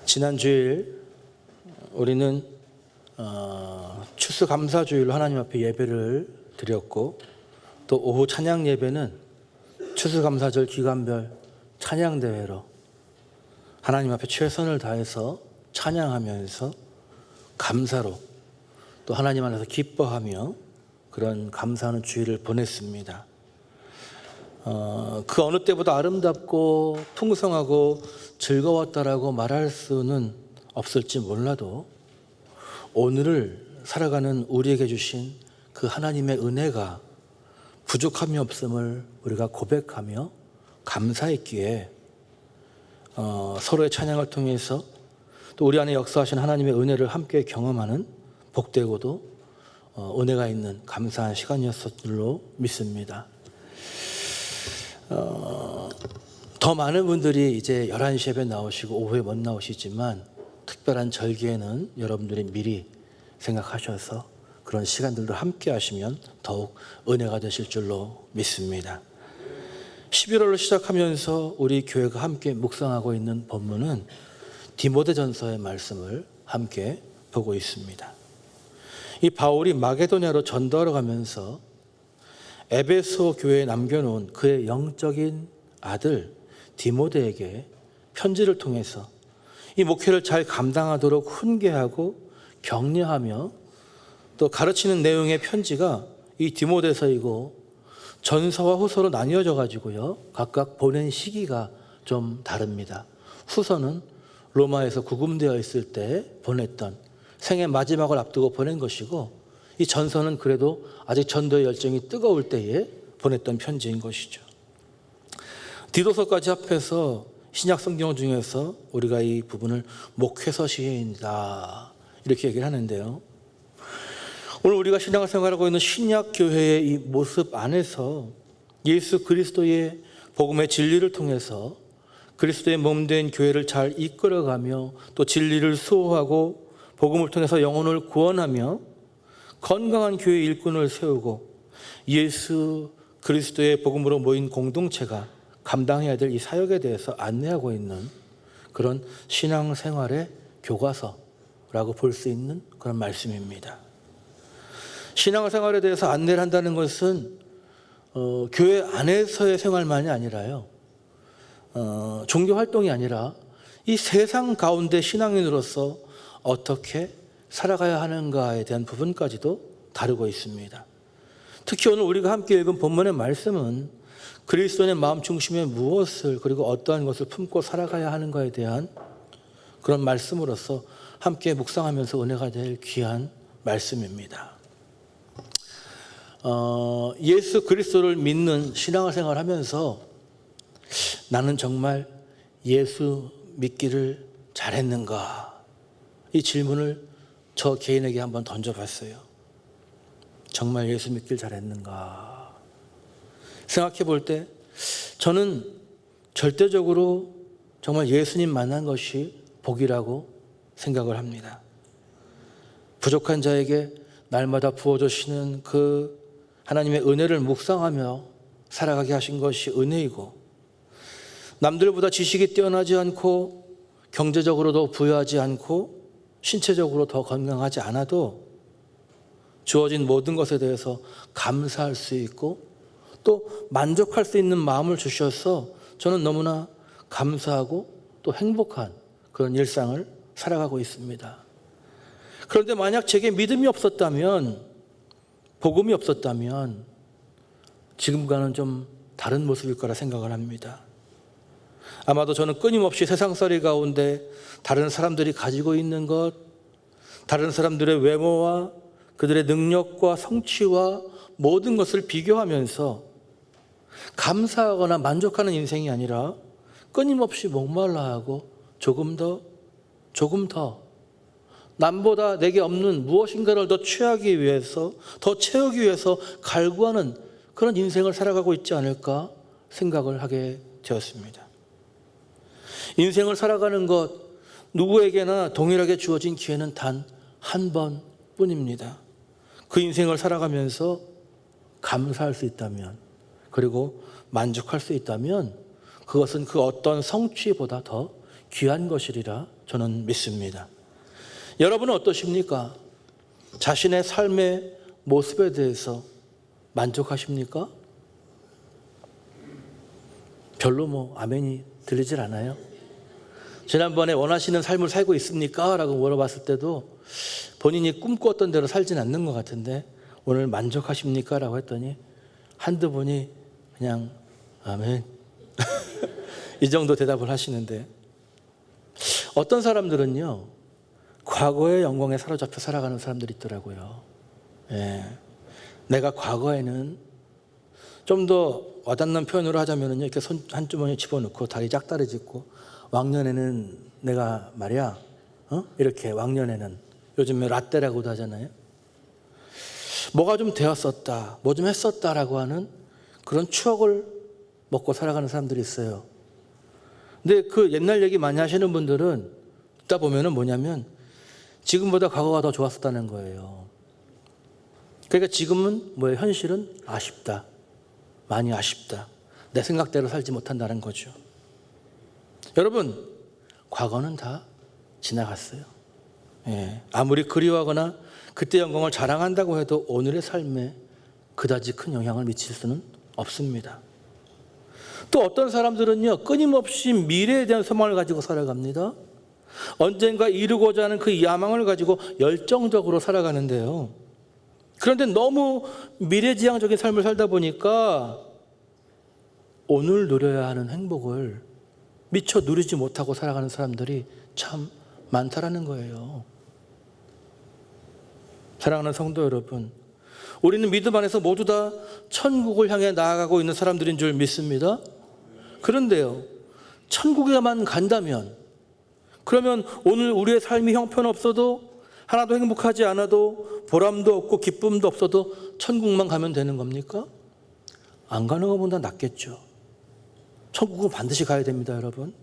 지난 주일 우리는 추수감사주일로 하나님 앞에 예배를 드렸고, 또 오후 찬양 예배는 추수감사절 기간별 찬양대회로 하나님 앞에 최선을 다해서 찬양하면서 감사로 또 하나님 안에서 기뻐하며 그런 감사하는 주일을 보냈습니다. 그 어느 때보다 아름답고 풍성하고 즐거웠다라고 말할 수는 없을지 몰라도 오늘을 살아가는 우리에게 주신 그 하나님의 은혜가 부족함이 없음을 우리가 고백하며 감사했기에 서로의 찬양을 통해서 또 우리 안에 역사하신 하나님의 은혜를 함께 경험하는 복되고도 은혜가 있는 감사한 시간이었을 줄로 믿습니다. 더 많은 분들이 이제 11시 예배 나오시고 오후에 못 나오시지만 특별한 절기에는 여러분들이 미리 생각하셔서 그런 시간들도 함께 하시면 더욱 은혜가 되실 줄로 믿습니다. 11월을 시작하면서 우리 교회가 함께 묵상하고 있는 본문은 디모데전서의 말씀을 함께 보고 있습니다. 이 바울이 마게도냐로 전도하러 가면서 에베소 교회에 남겨놓은 그의 영적인 아들 디모데에게 편지를 통해서 이 목회를 잘 감당하도록 훈계하고 격려하며 또 가르치는 내용의 편지가 이 디모데서이고 전서와 후서로 나뉘어져 가지고요, 각각 보낸 시기가 좀 다릅니다. 후서는 로마에서 구금되어 있을 때 보냈던 생의 마지막을 앞두고 보낸 것이고, 이 전서는 그래도 아직 전도의 열정이 뜨거울 때에 보냈던 편지인 것이죠. 디도서까지 합해서 신약 성경 중에서 우리가 이 부분을 목회서 시인이다 이렇게 얘기를 하는데요, 오늘 우리가 신앙을 생활하고 있는 신약 교회의 이 모습 안에서 예수 그리스도의 복음의 진리를 통해서 그리스도의 몸된 교회를 잘 이끌어가며 또 진리를 수호하고 복음을 통해서 영혼을 구원하며 건강한 교회 일꾼을 세우고 예수 그리스도의 복음으로 모인 공동체가 감당해야 될 이 사역에 대해서 안내하고 있는 그런 신앙생활의 교과서라고 볼 수 있는 그런 말씀입니다. 신앙생활에 대해서 안내를 한다는 것은 교회 안에서의 생활만이 아니라요, 종교활동이 아니라 이 세상 가운데 신앙인으로서 어떻게 살아가야 하는가에 대한 부분까지도 다루고 있습니다. 특히 오늘 우리가 함께 읽은 본문의 말씀은 그리스도인의 마음 중심에 무엇을 그리고 어떠한 것을 품고 살아가야 하는가에 대한 그런 말씀으로서 함께 묵상하면서 은혜가 될 귀한 말씀입니다. 예수 그리스도를 믿는 신앙생활을 하면서 나는 정말 예수 믿기를 잘했는가, 이 질문을 저 개인에게 한번 던져봤어요. 정말 예수 믿길 잘했는가 생각해 볼 때 저는 절대적으로 정말 예수님 만난 것이 복이라고 생각을 합니다. 부족한 자에게 날마다 부어주시는 그 하나님의 은혜를 묵상하며 살아가게 하신 것이 은혜이고, 남들보다 지식이 뛰어나지 않고 경제적으로도 부유하지 않고 신체적으로 더 건강하지 않아도 주어진 모든 것에 대해서 감사할 수 있고 또 만족할 수 있는 마음을 주셔서 저는 너무나 감사하고 또 행복한 그런 일상을 살아가고 있습니다. 그런데 만약 제게 믿음이 없었다면, 복음이 없었다면 지금과는 좀 다른 모습일 거라 생각을 합니다. 아마도 저는 끊임없이 세상살이 가운데 다른 사람들이 가지고 있는 것, 다른 사람들의 외모와 그들의 능력과 성취와 모든 것을 비교하면서 감사하거나 만족하는 인생이 아니라 끊임없이 목말라하고 조금 더 남보다 내게 없는 무엇인가를 더 취하기 위해서, 더 채우기 위해서 갈구하는 그런 인생을 살아가고 있지 않을까 생각을 하게 되었습니다. 인생을 살아가는 것, 누구에게나 동일하게 주어진 기회는 단 한 번뿐입니다. 그 인생을 살아가면서 감사할 수 있다면, 그리고 만족할 수 있다면 그것은 그 어떤 성취보다 더 귀한 것이리라 저는 믿습니다. 여러분은 어떠십니까? 자신의 삶의 모습에 대해서 만족하십니까? 별로 아멘이 들리질 않아요. 지난번에 원하시는 삶을 살고 있습니까? 라고 물어봤을 때도 본인이 꿈꾸었던 대로 살진 않는 것 같은데 오늘 만족하십니까? 라고 했더니 한두 분이 그냥 아멘 이 정도 대답을 하시는데, 어떤 사람들은요 과거의 영광에 사로잡혀 살아가는 사람들이 있더라고요. 내가 과거에는 좀 더 와닿는 표현으로 하자면요, 이렇게 손 한 주머니에 집어넣고 다리 짝다리 짚고 왕년에는 내가 말이야 이렇게 왕년에는 요즘에 라떼라고도 하잖아요. 뭐가 좀 되었었다, 뭐 좀 했었다라고 하는 그런 추억을 먹고 살아가는 사람들이 있어요. 근데 그 옛날 얘기 많이 하시는 분들은 듣다 보면은 뭐냐면 지금보다 과거가 더 좋았었다는 거예요. 그러니까 지금은 현실은 아쉽다, 많이 아쉽다, 내 생각대로 살지 못한다는 거죠. 여러분, 과거는 다 지나갔어요. 아무리 그리워하거나 그때 영광을 자랑한다고 해도 오늘의 삶에 그다지 큰 영향을 미칠 수는 없습니다. 또 어떤 사람들은요 끊임없이 미래에 대한 소망을 가지고 살아갑니다. 언젠가 이루고자 하는 그 야망을 가지고 열정적으로 살아가는데요, 그런데 너무 미래지향적인 삶을 살다 보니까 오늘 누려야 하는 행복을 미처 누리지 못하고 살아가는 사람들이 참 많다라는 거예요. 사랑하는 성도 여러분, 우리는 믿음 안에서 모두 다 천국을 향해 나아가고 있는 사람들인 줄 믿습니다. 그런데요, 천국에만 간다면, 그러면 오늘 우리의 삶이 형편없어도, 하나도 행복하지 않아도, 보람도 없고 기쁨도 없어도 천국만 가면 되는 겁니까? 안 가는 것보다 낫겠죠. 천국은 반드시 가야 됩니다, 여러분.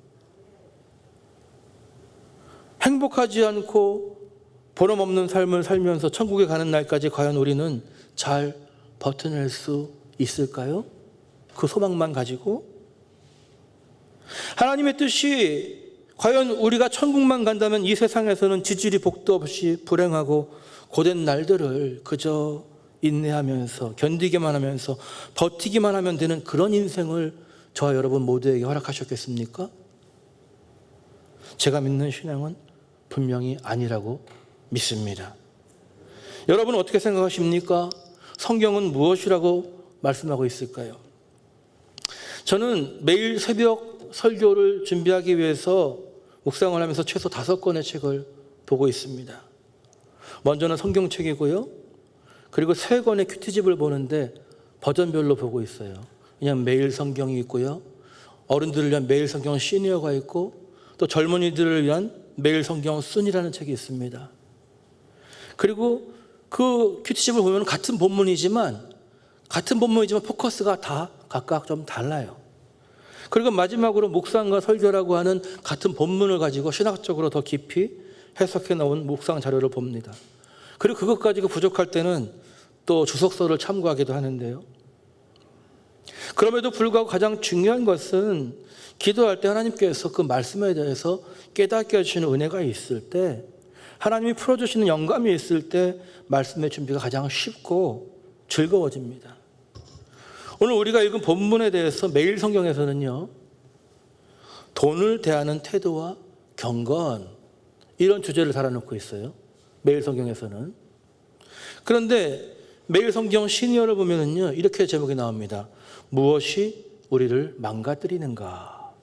행복하지 않고 보람 없는 삶을 살면서 천국에 가는 날까지 과연 우리는 잘 버텨낼 수 있을까요? 그 소망만 가지고? 하나님의 뜻이 과연 우리가 천국만 간다면 이 세상에서는 지질이 복도 없이 불행하고 고된 날들을 그저 인내하면서 견디기만 하면서 버티기만 하면 되는 그런 인생을 저와 여러분 모두에게 허락하셨겠습니까? 제가 믿는 신앙은 분명히 아니라고 믿습니다. 여러분은 어떻게 생각하십니까? 성경은 무엇이라고 말씀하고 있을까요? 저는 매일 새벽 설교를 준비하기 위해서 묵상을 하면서 최소 5권의 책을 보고 있습니다. 먼저는 성경책이고요, 그리고 3권의 큐티집을 보는데 버전별로 보고 있어요. 그냥 매일 성경이 있고요, 어른들을 위한 매일 성경 시니어가 있고, 또 젊은이들을 위한 매일 성경 순이라는 책이 있습니다. 그리고 그 큐티집을 보면 같은 본문이지만 포커스가 다 각각 좀 달라요. 그리고 마지막으로 묵상과 설교라고 하는 같은 본문을 가지고 신학적으로 더 깊이 해석해 나온 묵상 자료를 봅니다. 그리고 그것 가지고 부족할 때는 또 주석서를 참고하기도 하는데요. 그럼에도 불구하고 가장 중요한 것은 기도할 때 하나님께서 그 말씀에 대해서 깨닫게 해주시는 은혜가 있을 때, 하나님이 풀어주시는 영감이 있을 때 말씀의 준비가 가장 쉽고 즐거워집니다. 오늘 우리가 읽은 본문에 대해서 매일 성경에서는요, 돈을 대하는 태도와 경건, 이런 주제를 달아놓고 있어요. 매일 성경에서는. 그런데 매일 성경 시니어를 보면은요, 이렇게 제목이 나옵니다. 무엇이 우리를 망가뜨리는가?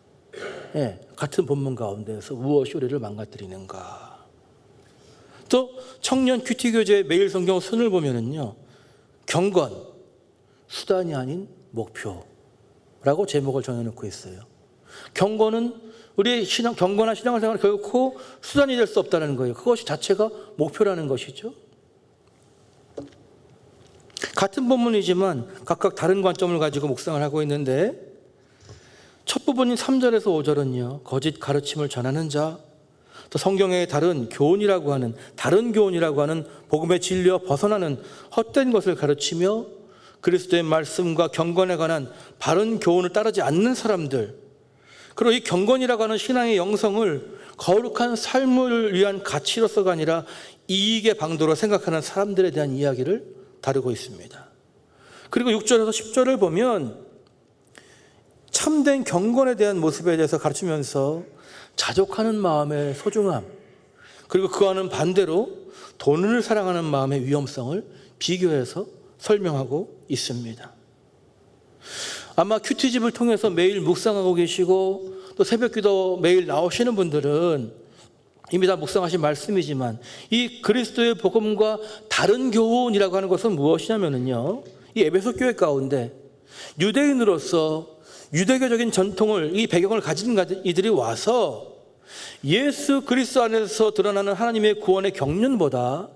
같은 본문 가운데에서 무엇이 우리를 망가뜨리는가? 또 청년 큐티 교재 매일 성경 순을 보면은요, 경건, 수단이 아닌 목표라고 제목을 정해놓고 있어요. 경건은 우리의 경건한 신앙생활은 결코 수단이 될 수 없다는 거예요. 그것이 자체가 목표라는 것이죠. 같은 본문이지만 각각 다른 관점을 가지고 묵상을 하고 있는데, 첫 부분인 3절에서 5절은요, 거짓 가르침을 전하는 자, 또 성경의 다른 교훈이라고 하는 복음의 진리와 벗어나는 헛된 것을 가르치며 그리스도의 말씀과 경건에 관한 바른 교훈을 따르지 않는 사람들, 그리고 이 경건이라고 하는 신앙의 영성을 거룩한 삶을 위한 가치로서가 아니라 이익의 방도로 생각하는 사람들에 대한 이야기를 다루고 있습니다. 그리고 6절에서 10절을 보면 참된 경건에 대한 모습에 대해서 가르치면서 자족하는 마음의 소중함, 그리고 그와는 반대로 돈을 사랑하는 마음의 위험성을 비교해서 설명하고 있습니다. 아마 큐티집을 통해서 매일 묵상하고 계시고 또 새벽기도 매일 나오시는 분들은 이미 다 묵상하신 말씀이지만 이 그리스도의 복음과 다른 교훈이라고 하는 것은 무엇이냐면요, 이 에베소 교회 가운데 유대인으로서 유대교적인 전통을, 이 배경을 가진 이들이 와서 예수 그리스도 안에서 드러나는 하나님의 구원의 경륜보다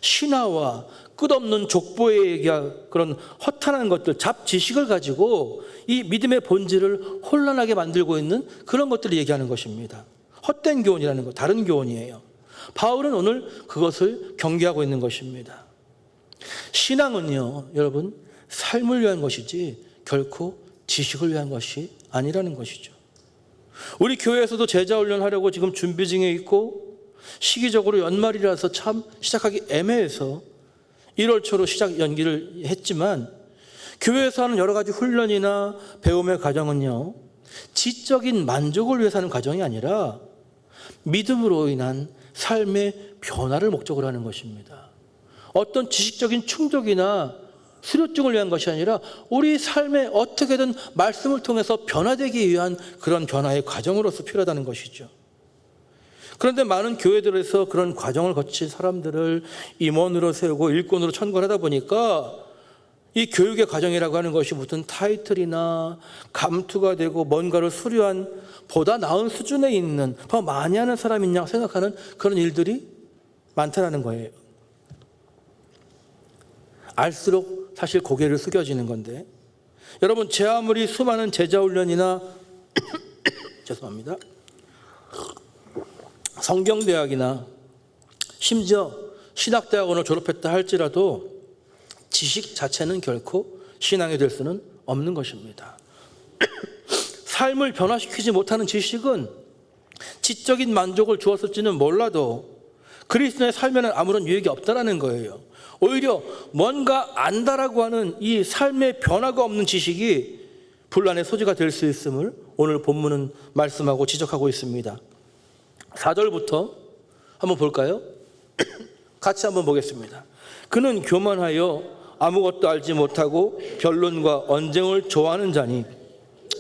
신화와 끝없는 족보의 그런 허탄한 것들, 잡지식을 가지고 이 믿음의 본질을 혼란하게 만들고 있는 그런 것들을 얘기하는 것입니다. 헛된 교훈이라는 것, 다른 교훈이에요. 바울은 오늘 그것을 경계하고 있는 것입니다. 신앙은요, 여러분, 삶을 위한 것이지 결코 지식을 위한 것이 아니라는 것이죠. 우리 교회에서도 제자 훈련하려고 지금 준비 중에 있고, 시기적으로 연말이라서 참 시작하기 애매해서 1월 초로 시작 연기를 했지만, 교회에서 하는 여러 가지 훈련이나 배움의 과정은요, 지적인 만족을 위해서 하는 과정이 아니라 믿음으로 인한 삶의 변화를 목적으로 하는 것입니다. 어떤 지식적인 충족이나 수료증을 위한 것이 아니라 우리 삶에 어떻게든 말씀을 통해서 변화되기 위한 그런 변화의 과정으로서 필요하다는 것이죠. 그런데 많은 교회들에서 그런 과정을 거친 사람들을 임원으로 세우고 일꾼으로 천거하다 보니까 이 교육의 과정이라고 하는 것이 무슨 타이틀이나 감투가 되고 뭔가를 수료한 보다 나은 수준에 있는, 더 많이 하는 사람이 있냐고 생각하는 그런 일들이 많다는 거예요. 알수록 사실 고개를 숙여지는 건데, 여러분, 제 아무리 수많은 제자훈련이나 죄송합니다, 성경대학이나 심지어 신학대학원을 졸업했다 할지라도 지식 자체는 결코 신앙이 될 수는 없는 것입니다. 삶을 변화시키지 못하는 지식은 지적인 만족을 주었을지는 몰라도 그리스도의 삶에는 아무런 유익이 없다라는 거예요. 오히려 뭔가 안다라고 하는 이 삶의 변화가 없는 지식이 분란의 소지가 될 수 있음을 오늘 본문은 말씀하고 지적하고 있습니다. 4절부터 한번 볼까요? 같이 한번 보겠습니다. 그는 교만하여 아무것도 알지 못하고 변론과 언쟁을 좋아하는 자니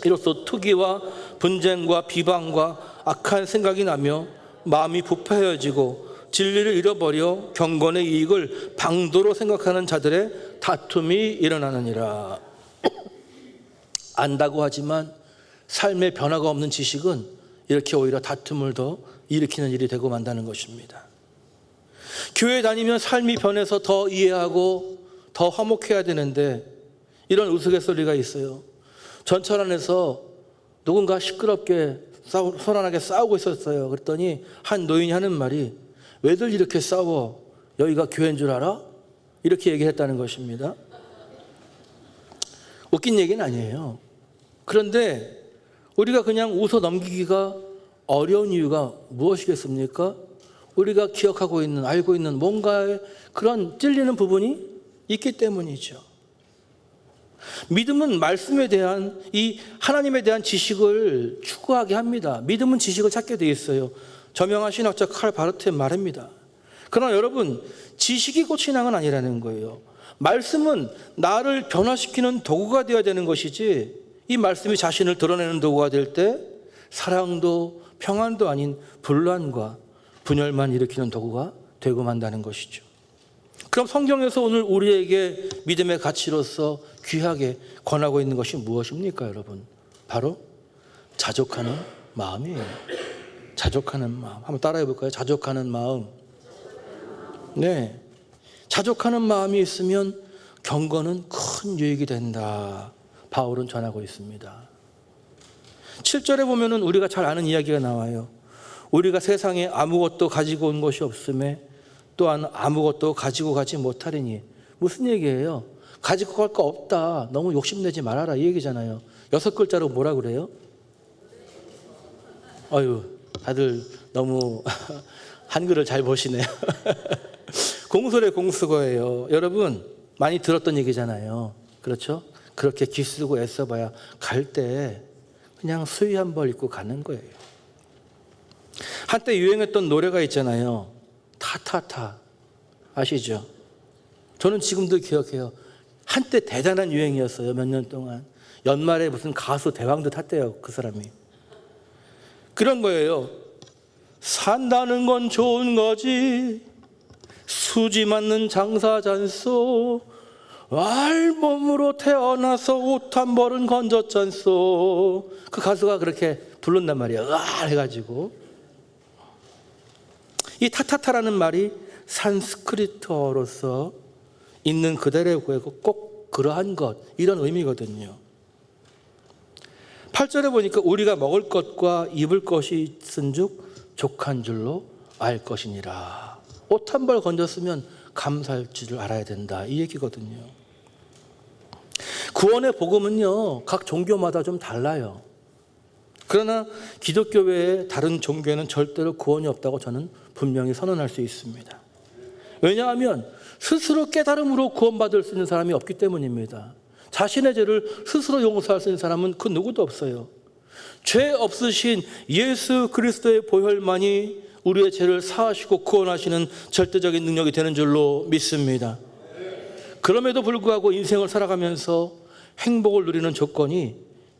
이로써 투기와 분쟁과 비방과 악한 생각이 나며 마음이 부패해지고 진리를 잃어버려 경건의 이익을 방도로 생각하는 자들의 다툼이 일어나느니라. 안다고 하지만 삶의 변화가 없는 지식은 이렇게 오히려 다툼을 더 일으키는 일이 되고 만다는 것입니다. 교회 다니면 삶이 변해서 더 이해하고 더 화목해야 되는데 이런 우스갯소리가 있어요. 전철 안에서 누군가 시끄럽게 소란하게 싸우고 있었어요. 그랬더니 한 노인이 하는 말이, 왜들 이렇게 싸워? 여기가 교회인 줄 알아? 이렇게 얘기했다는 것입니다. 웃긴 얘기는 아니에요. 그런데 우리가 그냥 웃어 넘기기가 어려운 이유가 무엇이겠습니까? 우리가 기억하고 있는, 알고 있는 뭔가의 그런 찔리는 부분이 있기 때문이죠. 믿음은 말씀에 대한, 이 하나님에 대한 지식을 추구하게 합니다. 믿음은 지식을 찾게 돼 있어요. 저명한 신학자 칼 바르트의 말입니다. 그러나 여러분, 지식이 곧 신앙은 아니라는 거예요. 말씀은 나를 변화시키는 도구가 되어야 되는 것이지, 이 말씀이 자신을 드러내는 도구가 될 때 사랑도 평안도 아닌 분란과 분열만 일으키는 도구가 되고 만다는 것이죠. 그럼 성경에서 오늘 우리에게 믿음의 가치로서 귀하게 권하고 있는 것이 무엇입니까, 여러분? 바로 자족하는 마음이에요. 자족하는 마음. 한번 따라해 볼까요? 자족하는 마음. 네. 자족하는 마음이 있으면 경건은 큰 유익이 된다. 바울은 전하고 있습니다. 7절에 보면은 우리가 잘 아는 이야기가 나와요. 우리가 세상에 아무것도 가지고 온 것이 없음에 또한 아무것도 가지고 가지 못하리니. 무슨 얘기예요? 가지고 갈 거 없다, 너무 욕심내지 말아라, 이 얘기잖아요. 6글자로 뭐라 그래요? 아유, 다들 너무 한글을 잘 보시네요. 공소래 공수거예요. 여러분 많이 들었던 얘기잖아요. 그렇죠? 그렇게 기쓰고 애써봐야 갈 때 그냥 수의 한 벌 입고 가는 거예요. 한때 유행했던 노래가 있잖아요. 타타타 아시죠? 저는 지금도 기억해요. 한때 대단한 유행이었어요. 몇 년 동안. 연말에 무슨 가수 대왕도 탔대요. 그 사람이. 그런 거예요. 산다는 건 좋은 거지 수지 맞는 장사잔소 알몸으로 태어나서 옷 한 벌은 건졌잖소. 그 가수가 그렇게 부른단 말이에요. 으아 해가지고. 이 타타타라는 말이 산스크리트어로서 있는 그대로의 고해고 꼭 그러한 것 이런 의미거든요. 8절에 보니까 우리가 먹을 것과 입을 것이 있은즉 족한 줄로 알 것이니라. 옷 한 벌 건졌으면 감사할 줄을 알아야 된다 이 얘기거든요. 구원의 복음은요 각 종교마다 좀 달라요. 그러나 기독교 외에 다른 종교에는 절대로 구원이 없다고 저는 분명히 선언할 수 있습니다. 왜냐하면 스스로 깨달음으로 구원받을 수 있는 사람이 없기 때문입니다. 자신의 죄를 스스로 용서할 수 있는 사람은 그 누구도 없어요. 죄 없으신 예수 그리스도의 보혈만이 우리의 죄를 사하시고 구원하시는 절대적인 능력이 되는 줄로 믿습니다. 그럼에도 불구하고 인생을 살아가면서 행복을 누리는 조건이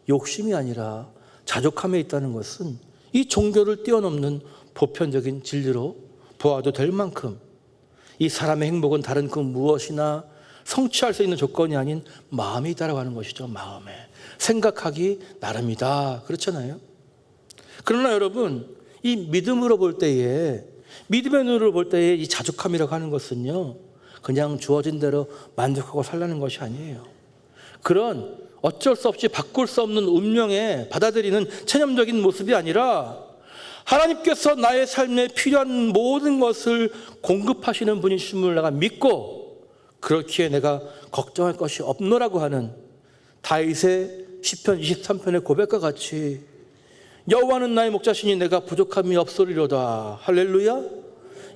욕심이 아니라 자족함에 있다는 것은 이 종교를 뛰어넘는 보편적인 진리로 보아도 될 만큼 이 사람의 행복은 다른 그 무엇이나 성취할 수 있는 조건이 아닌 마음이 있다라고 하는 것이죠. 마음에. 생각하기 나름이다. 그렇잖아요. 그러나 여러분 이 믿음으로 볼 때에 믿음의 눈으로 볼 때에 이 자족함이라고 하는 것은요 그냥 주어진 대로 만족하고 살라는 것이 아니에요. 그런 어쩔 수 없이 바꿀 수 없는 운명에 받아들이는 체념적인 모습이 아니라 하나님께서 나의 삶에 필요한 모든 것을 공급하시는 분이심을 내가 믿고 그렇기에 내가 걱정할 것이 없노라고 하는 다윗의 시편 23편의 고백과 같이 여호와는 나의 목자시니 내가 부족함이 없으리로다. 할렐루야.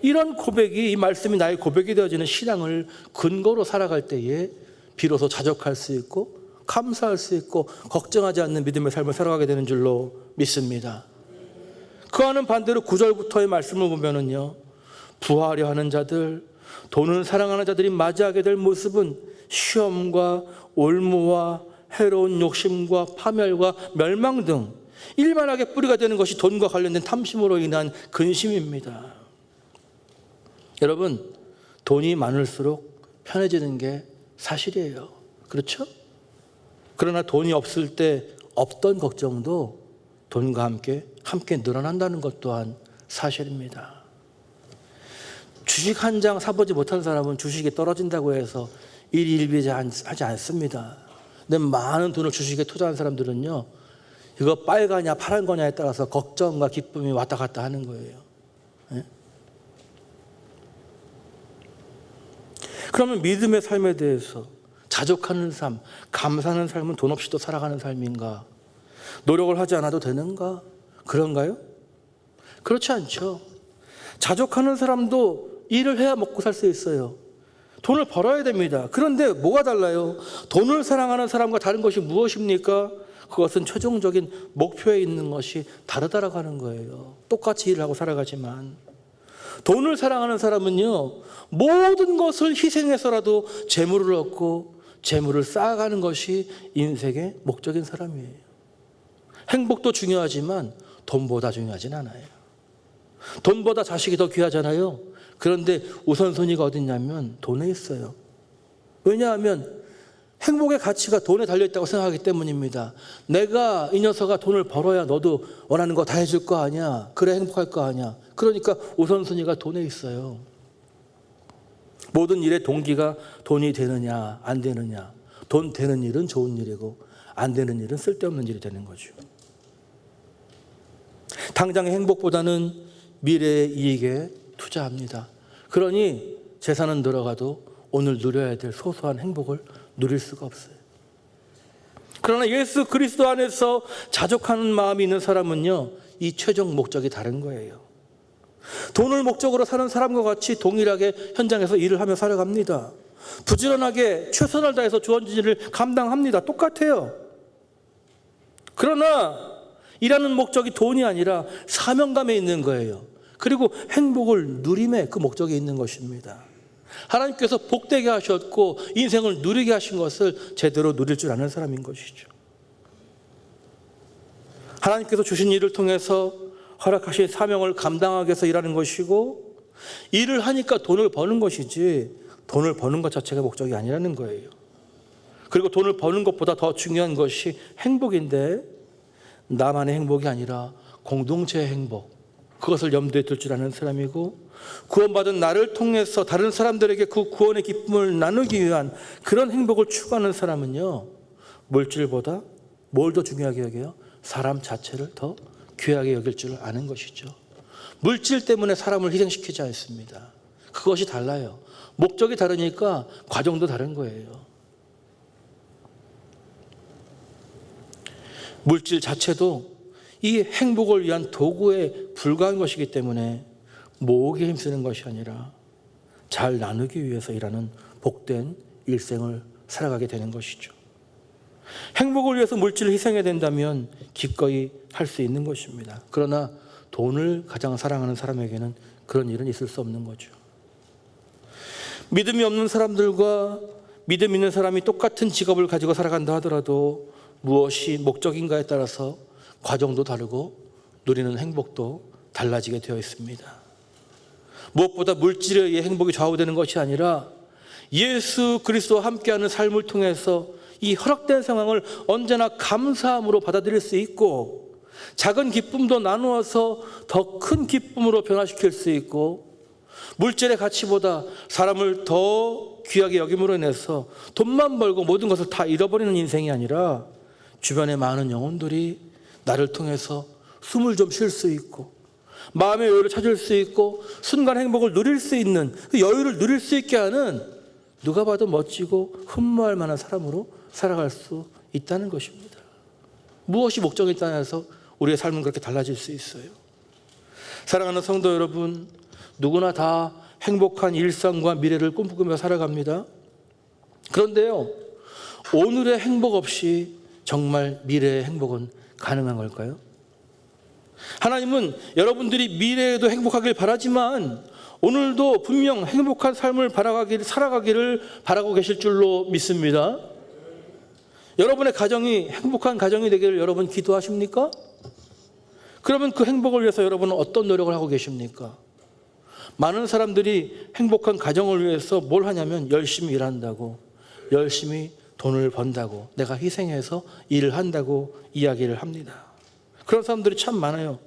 이런 고백이 이 말씀이 나의 고백이 되어지는 신앙을 근거로 살아갈 때에 비로소 자족할 수 있고 감사할 수 있고 걱정하지 않는 믿음의 삶을 살아가게 되는 줄로 믿습니다. 그와는 반대로 9절부터의 말씀을 보면은요 부하려 하는 자들 돈을 사랑하는 자들이 맞이하게 될 모습은 시험과 올무와 해로운 욕심과 파멸과 멸망 등 일만하게 뿌리가 되는 것이 돈과 관련된 탐심으로 인한 근심입니다. 여러분 돈이 많을수록 편해지는 게 사실이에요. 그렇죠? 그러나 돈이 없을 때 없던 걱정도 돈과 함께 늘어난다는 것 또한 사실입니다. 주식 한 장 사보지 못한 사람은 주식이 떨어진다고 해서 일희일비하지 않습니다. 근데 많은 돈을 주식에 투자한 사람들은요 이거 빨가냐 파란 거냐에 따라서 걱정과 기쁨이 왔다 갔다 하는 거예요. 네? 그러면 믿음의 삶에 대해서 자족하는 삶, 감사하는 삶은 돈 없이도 살아가는 삶인가? 노력을 하지 않아도 되는가? 그런가요? 그렇지 않죠. 자족하는 사람도 일을 해야 먹고 살 수 있어요. 돈을 벌어야 됩니다. 그런데 뭐가 달라요? 돈을 사랑하는 사람과 다른 것이 무엇입니까? 그것은 최종적인 목표에 있는 것이 다르다라고 하는 거예요. 똑같이 일을 하고 살아가지만 돈을 사랑하는 사람은요 모든 것을 희생해서라도 재물을 얻고 재물을 쌓아가는 것이 인생의 목적인 사람이에요. 행복도 중요하지만 돈보다 중요하진 않아요. 돈보다 자식이 더 귀하잖아요. 그런데 우선순위가 어딨냐면 돈에 있어요. 왜냐하면 행복의 가치가 돈에 달려있다고 생각하기 때문입니다. 내가 이 녀석아 돈을 벌어야 너도 원하는 거 다 해줄 거 아니야. 그래 행복할 거 아니야. 그러니까 우선순위가 돈에 있어요. 모든 일의 동기가 돈이 되느냐 안 되느냐. 돈 되는 일은 좋은 일이고 안 되는 일은 쓸데없는 일이 되는 거죠. 당장의 행복보다는 미래의 이익에 투자합니다. 그러니 재산은 들어가도 오늘 누려야 될 소소한 행복을 누릴 수가 없어요. 그러나 예수 그리스도 안에서 자족하는 마음이 있는 사람은요 이 최종 목적이 다른 거예요. 돈을 목적으로 사는 사람과 같이 동일하게 현장에서 일을 하며 살아갑니다. 부지런하게 최선을 다해서 주어진 일을 감당합니다. 똑같아요. 그러나 일하는 목적이 돈이 아니라 사명감에 있는 거예요. 그리고 행복을 누림에 그 목적이 있는 것입니다. 하나님께서 복되게 하셨고 인생을 누리게 하신 것을 제대로 누릴 줄 아는 사람인 것이죠. 하나님께서 주신 일을 통해서 허락하신 사명을 감당하기 위해서 일하는 것이고, 일을 하니까 돈을 버는 것이지 돈을 버는 것 자체가 목적이 아니라는 거예요. 그리고 돈을 버는 것보다 더 중요한 것이 행복인데, 나만의 행복이 아니라 공동체의 행복, 그것을 염두에 둘 줄 아는 사람이고, 구원받은 나를 통해서 다른 사람들에게 그 구원의 기쁨을 나누기 위한 그런 행복을 추구하는 사람은요, 물질보다 뭘 더 중요하게 여겨요? 사람 자체를 더 귀하게 여길 줄 아는 것이죠. 물질 때문에 사람을 희생시키지 않습니다. 그것이 달라요. 목적이 다르니까 과정도 다른 거예요. 물질 자체도 이 행복을 위한 도구에 불과한 것이기 때문에 모으기에 힘쓰는 것이 아니라 잘 나누기 위해서 일하는 복된 일생을 살아가게 되는 것이죠. 행복을 위해서 물질을 희생해야 된다면 기꺼이 할 수 있는 것입니다. 그러나 돈을 가장 사랑하는 사람에게는 그런 일은 있을 수 없는 거죠. 믿음이 없는 사람들과 믿음 있는 사람이 똑같은 직업을 가지고 살아간다 하더라도 무엇이 목적인가에 따라서 과정도 다르고 누리는 행복도 달라지게 되어 있습니다. 무엇보다 물질에 의해 행복이 좌우되는 것이 아니라 예수 그리스도와 함께하는 삶을 통해서 이 허락된 상황을 언제나 감사함으로 받아들일 수 있고, 작은 기쁨도 나누어서 더 큰 기쁨으로 변화시킬 수 있고, 물질의 가치보다 사람을 더 귀하게 여김으로 인해서 돈만 벌고 모든 것을 다 잃어버리는 인생이 아니라 주변의 많은 영혼들이 나를 통해서 숨을 좀 쉴 수 있고 마음의 여유를 찾을 수 있고 순간 행복을 누릴 수 있는, 그 여유를 누릴 수 있게 하는 누가 봐도 멋지고 흠모할 만한 사람으로 살아갈 수 있다는 것입니다. 무엇이 목적에 따라서 우리의 삶은 그렇게 달라질 수 있어요. 사랑하는 성도 여러분, 누구나 다 행복한 일상과 미래를 꿈꾸며 살아갑니다. 그런데요, 오늘의 행복 없이 정말 미래의 행복은 가능한 걸까요? 하나님은 여러분들이 미래에도 행복하길 바라지만 오늘도 분명 행복한 삶을 살아가기를 바라고 계실 줄로 믿습니다. 여러분의 가정이 행복한 가정이 되기를 여러분 기도하십니까? 그러면 그 행복을 위해서 여러분은 어떤 노력을 하고 계십니까? 많은 사람들이 행복한 가정을 위해서 뭘 하냐면 열심히 일한다고, 열심히 돈을 번다고, 내가 희생해서 일을 한다고 이야기를 합니다. 그런 사람들이 참 많아요.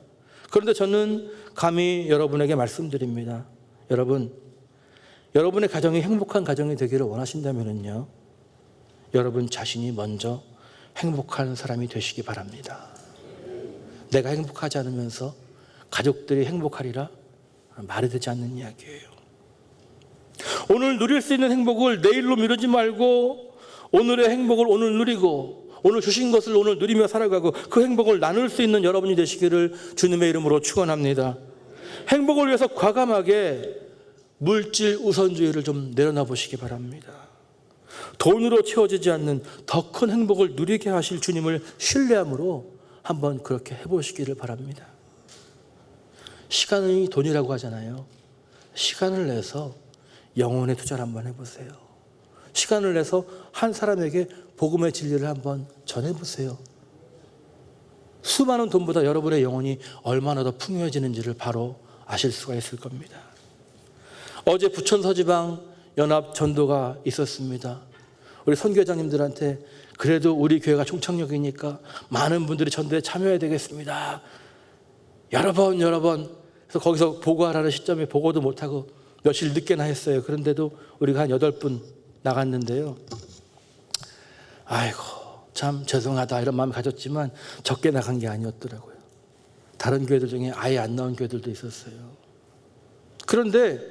그런데 저는 감히 여러분에게 말씀드립니다. 여러분의 가정이 행복한 가정이 되기를 원하신다면요, 여러분 자신이 먼저 행복한 사람이 되시기 바랍니다. 내가 행복하지 않으면서 가족들이 행복하리라 말이 되지 않는 이야기예요. 오늘 누릴 수 있는 행복을 내일로 미루지 말고 오늘의 행복을 오늘 누리고 오늘 주신 것을 오늘 누리며 살아가고 그 행복을 나눌 수 있는 여러분이 되시기를 주님의 이름으로 축원합니다. 행복을 위해서 과감하게 물질 우선주의를 좀 내려놔 보시기 바랍니다. 돈으로 채워지지 않는 더 큰 행복을 누리게 하실 주님을 신뢰함으로 한번 그렇게 해보시기를 바랍니다. 시간이 돈이라고 하잖아요. 시간을 내서 영혼의 투자를 한번 해보세요. 시간을 내서 한 사람에게 복음의 진리를 한번 전해보세요. 수많은 돈보다 여러분의 영혼이 얼마나 더 풍요해지는지를 바로 아실 수가 있을 겁니다. 어제 부천서지방 연합 전도가 있었습니다. 우리 선교회장님들한테 그래도 우리 교회가 총창역이니까 많은 분들이 전도에 참여해야 되겠습니다. 여러 번 그래서 거기서 보고하라는 시점에 보고도 못하고 며칠 늦게나 했어요. 그런데도 우리가 한 8분 나갔는데요, 아이고 참 죄송하다 이런 마음을 가졌지만 적게 나간 게 아니었더라고요. 다른 교회들 중에 아예 안 나온 교회들도 있었어요. 그런데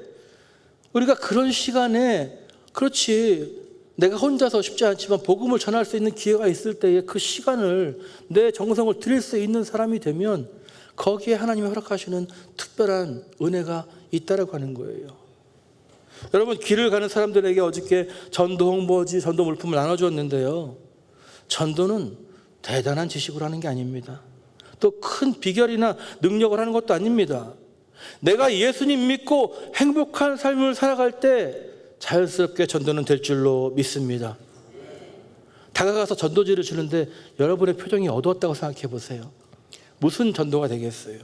우리가 그런 시간에, 그렇지, 내가 혼자서 쉽지 않지만 복음을 전할 수 있는 기회가 있을 때에 그 시간을, 내 정성을 드릴 수 있는 사람이 되면 거기에 하나님이 허락하시는 특별한 은혜가 있다라고 하는 거예요. 여러분, 길을 가는 사람들에게 어저께 전도 홍보지, 전도 물품을 나눠주었는데요. 전도는 대단한 지식으로 하는 게 아닙니다. 또 큰 비결이나 능력을 하는 것도 아닙니다. 내가 예수님 믿고 행복한 삶을 살아갈 때 자연스럽게 전도는 될 줄로 믿습니다. 다가가서 전도지를 주는데 여러분의 표정이 어두웠다고 생각해 보세요. 무슨 전도가 되겠어요?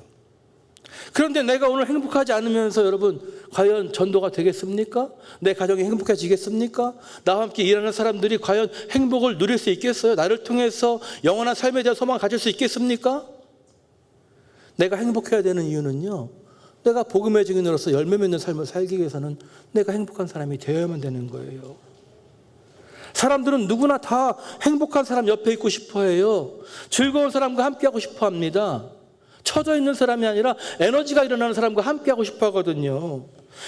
그런데 내가 오늘 행복하지 않으면서 여러분, 과연 전도가 되겠습니까? 내 가정이 행복해지겠습니까? 나와 함께 일하는 사람들이 과연 행복을 누릴 수 있겠어요? 나를 통해서 영원한 삶에 대한 소망을 가질 수 있겠습니까? 내가 행복해야 되는 이유는요, 내가 복음의 증인으로서 열매 맺는 삶을 살기 위해서는 내가 행복한 사람이 되어야만 되는 거예요. 사람들은 누구나 다 행복한 사람 옆에 있고 싶어 해요. 즐거운 사람과 함께하고 싶어 합니다. 처져 있는 사람이 아니라 에너지가 일어나는 사람과 함께하고 싶어 하거든요.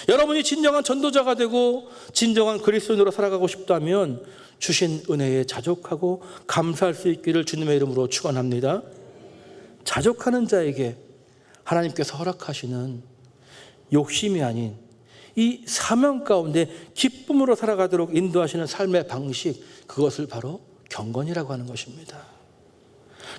여러분이 진정한 전도자가 되고 진정한 그리스도인으로 살아가고 싶다면 주신 은혜에 자족하고 감사할 수 있기를 주님의 이름으로 축원합니다. 자족하는 자에게 하나님께서 허락하시는 욕심이 아닌 이 사명 가운데 기쁨으로 살아가도록 인도하시는 삶의 방식, 그것을 바로 경건이라고 하는 것입니다.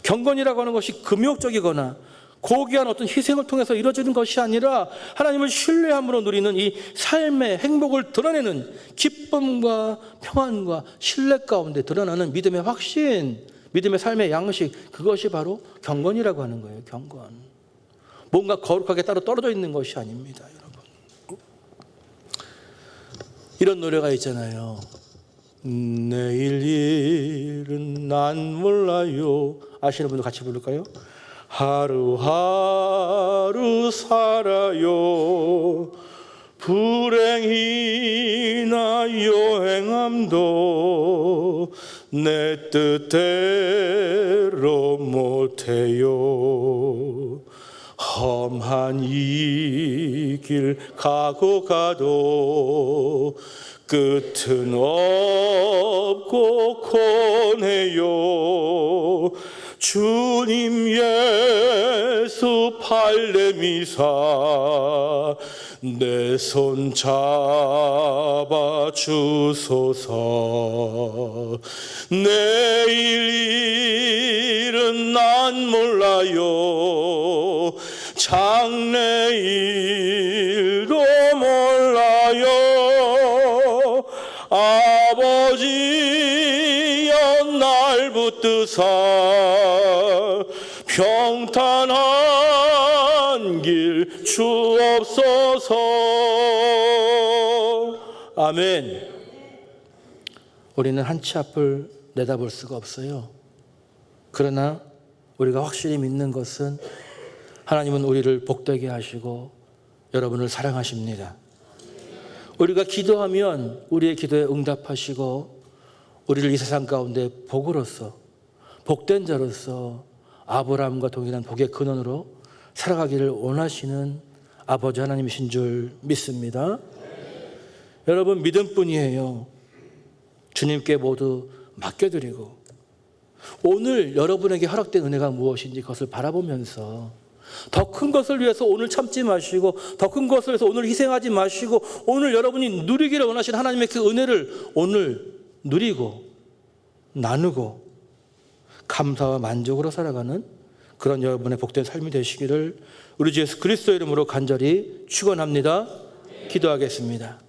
경건이라고 하는 것이 금욕적이거나 고귀한 어떤 희생을 통해서 이루어지는 것이 아니라 하나님을 신뢰함으로 누리는 이 삶의 행복을 드러내는 기쁨과 평안과 신뢰 가운데 드러나는 믿음의 확신, 믿음의 삶의 양식, 그것이 바로 경건이라고 하는 거예요. 경건. 뭔가 거룩하게 따로 떨어져 있는 것이 아닙니다, 여러분. 이런 노래가 있잖아요. 내일 일은 난 몰라요. 아시는 분들 같이 부를까요? 하루하루 살아요. 불행이나 여행함도 내 뜻대로 못해요. 험한 이 길 가고 가도 끝은 없고 고뇌요. 주님 예수 발레미사 내 손 잡아 주소서. 내일 일은 난 몰라요. 장래일도 몰라요. 아버지여 날 붙드사 평탄한 길 주옵소서. 아멘. 우리는 한 치 앞을 내다볼 수가 없어요. 그러나 우리가 확실히 믿는 것은 하나님은 우리를 복되게 하시고 여러분을 사랑하십니다. 우리가 기도하면 우리의 기도에 응답하시고 우리를 이 세상 가운데 복으로서, 복된 자로서 아브라함과 동일한 복의 근원으로 살아가기를 원하시는 아버지 하나님이신 줄 믿습니다. 여러분, 믿음뿐이에요. 주님께 모두 맡겨드리고 오늘 여러분에게 허락된 은혜가 무엇인지 그것을 바라보면서 더 큰 것을 위해서 오늘 참지 마시고 더 큰 것을 위해서 오늘 희생하지 마시고 오늘 여러분이 누리기를 원하시는 하나님의 그 은혜를 오늘 누리고 나누고 감사와 만족으로 살아가는 그런 여러분의 복된 삶이 되시기를 우리 주 예수 그리스도의 이름으로 간절히 축원합니다. 기도하겠습니다.